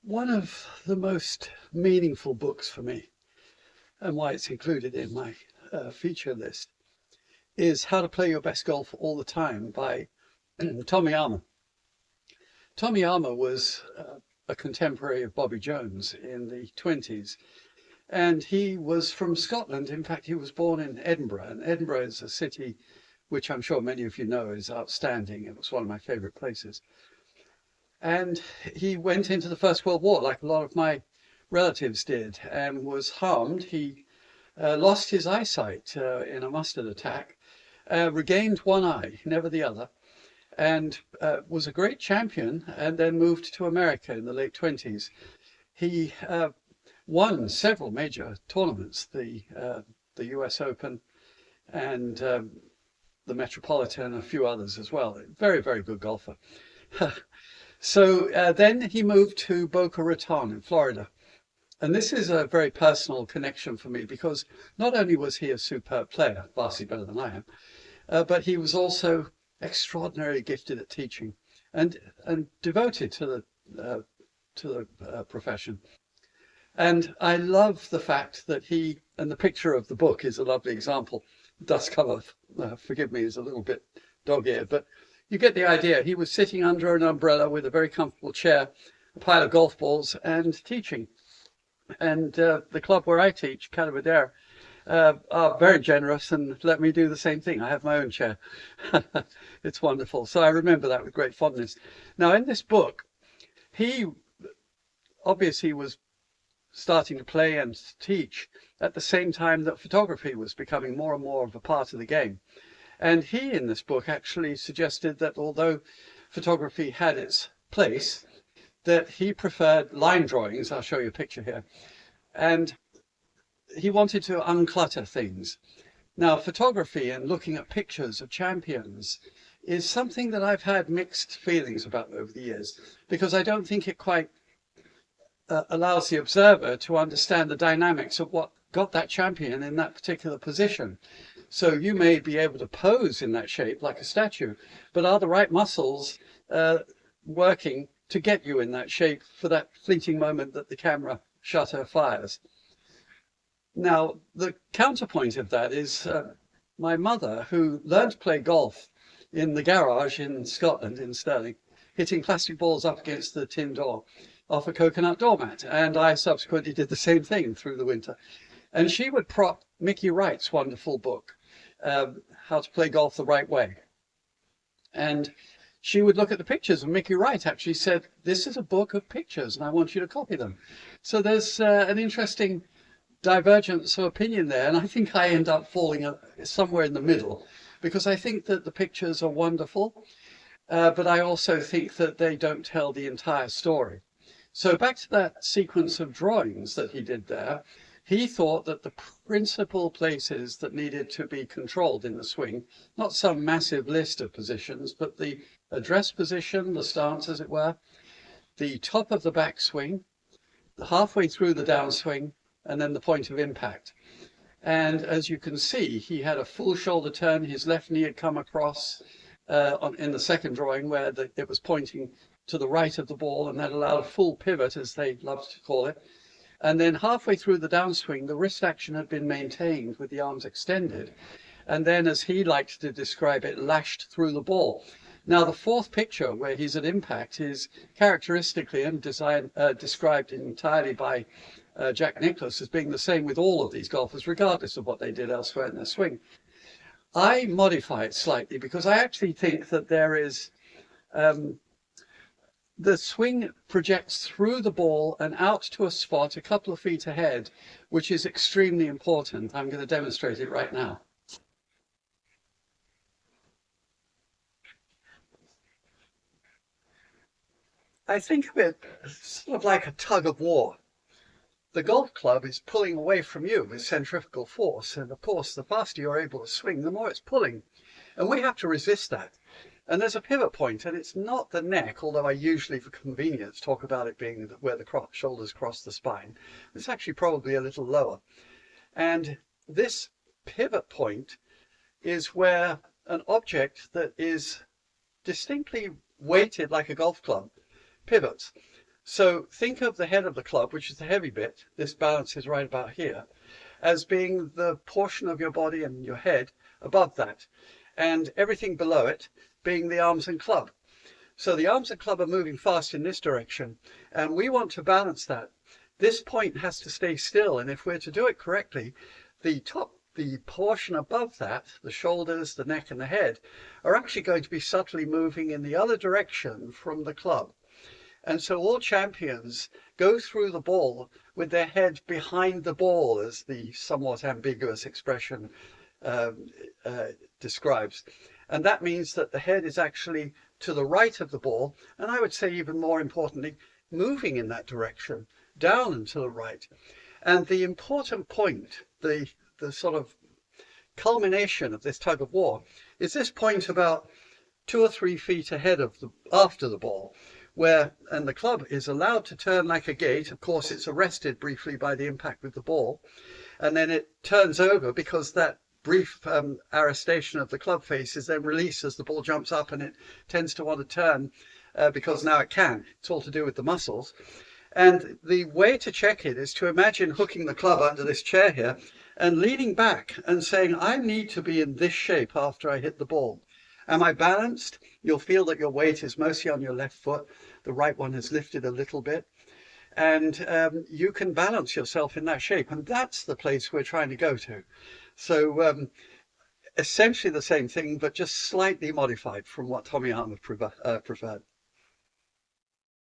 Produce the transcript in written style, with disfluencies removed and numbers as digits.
One of the most meaningful books for me, and why it's included in my feature list, is How to Play Your Best Golf All the Time by Tommy Armour. Tommy Armour was a contemporary of Bobby Jones in the 20s, and he was from Scotland. In fact, he was born in Edinburgh, and Edinburgh is a city which I'm sure many of you know is outstanding. It was one of my favourite places. And he went into the First World War like a lot of my relatives did and was harmed. He lost his eyesight in a mustard attack, regained one eye, never the other, and was a great champion, and then moved to America in the late 20s. He won several major tournaments, the US Open and the Metropolitan, and a few others as well. Very, very good golfer. So then he moved to Boca Raton in Florida. And this is a very personal connection for me because not only was he a superb player, vastly better than I am, but he was also extraordinarily gifted at teaching and devoted to the profession. And I love the fact that he, and the picture of the book is a lovely example. Dust cover, forgive me, is a little bit dog-eared, but you get the idea. He was sitting under an umbrella with a very comfortable chair, a pile of golf balls, and teaching. And the club where I teach, Calabadere, are very generous and let me do the same thing. I have my own chair. It's wonderful. So I remember that with great fondness. Now, in this book, he obviously was starting to play and teach at the same time that photography was becoming more and more of a part of the game. And he, in this book, actually suggested that although photography had its place, that he preferred line drawings. I'll show you a picture here. And he wanted to unclutter things. Now, photography and looking at pictures of champions is something that I've had mixed feelings about over the years, because I don't think it quite allows the observer to understand the dynamics of what got that champion in that particular position. So you may be able to pose in that shape like a statue, but are the right muscles working to get you in that shape for that fleeting moment that the camera shutter fires? Now, the counterpoint of that is my mother, who learned to play golf in the garage in Scotland, in Stirling, hitting plastic balls up against the tin door off a coconut doormat. And I subsequently did the same thing through the winter. And she would prop Mickey Wright's wonderful book, How to Play Golf the Right Way. And she would look at the pictures, and Mickey Wright actually said, "This is a book of pictures, and I want you to copy them." So there's an interesting divergence of opinion there, and I think I end up falling somewhere in the middle, because I think that the pictures are wonderful, but I also think that they don't tell the entire story. So back to that sequence of drawings that he did there, he thought that the principal places that needed to be controlled in the swing, not some massive list of positions, but the address position, the stance as it were, the top of the backswing, halfway through the downswing, and then the point of impact. And as you can see, he had a full shoulder turn. His left knee had come across in the second drawing where it was pointing to the right of the ball, and that allowed a full pivot, as they love to call it. And then halfway through the downswing, the wrist action had been maintained with the arms extended. And then, as he liked to describe it, lashed through the ball. Now, the fourth picture, where he's at impact, is characteristically and described entirely by Jack Nicklaus as being the same with all of these golfers, regardless of what they did elsewhere in their swing. I modify it slightly because I actually think that there is the swing projects through the ball and out to a spot a couple of feet ahead, which is extremely important. I'm going to demonstrate it right now. I think of it sort of like a tug of war. The golf club is pulling away from you with centrifugal force, and of course the faster you're able to swing, the more it's pulling, and we have to resist that. And there's a pivot point, and it's not the neck, although I usually, for convenience, talk about it being where the shoulders cross the spine. It's actually probably a little lower. And this pivot point is where an object that is distinctly weighted like a golf club pivots. So think of the head of the club, which is the heavy bit, this balance is right about here, as being the portion of your body and your head above that, and everything below it being the arms and club. So the arms and club are moving fast in this direction, and we want to balance that. This point has to stay still, and if we're to do it correctly, the portion above that, the shoulders, the neck and the head, are actually going to be subtly moving in the other direction from the club. And so all champions go through the ball with their head behind the ball, as the somewhat ambiguous expression describes. And that means that the head is actually to the right of the ball, and I would say even more importantly, moving in that direction, down and to the right. And the important point, the sort of culmination of this tug of war, is this point about 2 or 3 feet ahead of after the ball, and the club is allowed to turn like a gate. Of course, it's arrested briefly by the impact with the ball, and then it turns over because that brief arrestation of the club face is then released as the ball jumps up, and it tends to want to turn because now it can. It's all to do with the muscles. And the way to check it is to imagine hooking the club under this chair here and leaning back and saying, I need to be in this shape after I hit the ball. Am I balanced? You'll feel that your weight is mostly on your left foot. The right one has lifted a little bit. And you can balance yourself in that shape. And that's the place we're trying to go to. So essentially the same thing, but just slightly modified from what Tommy Armour preferred.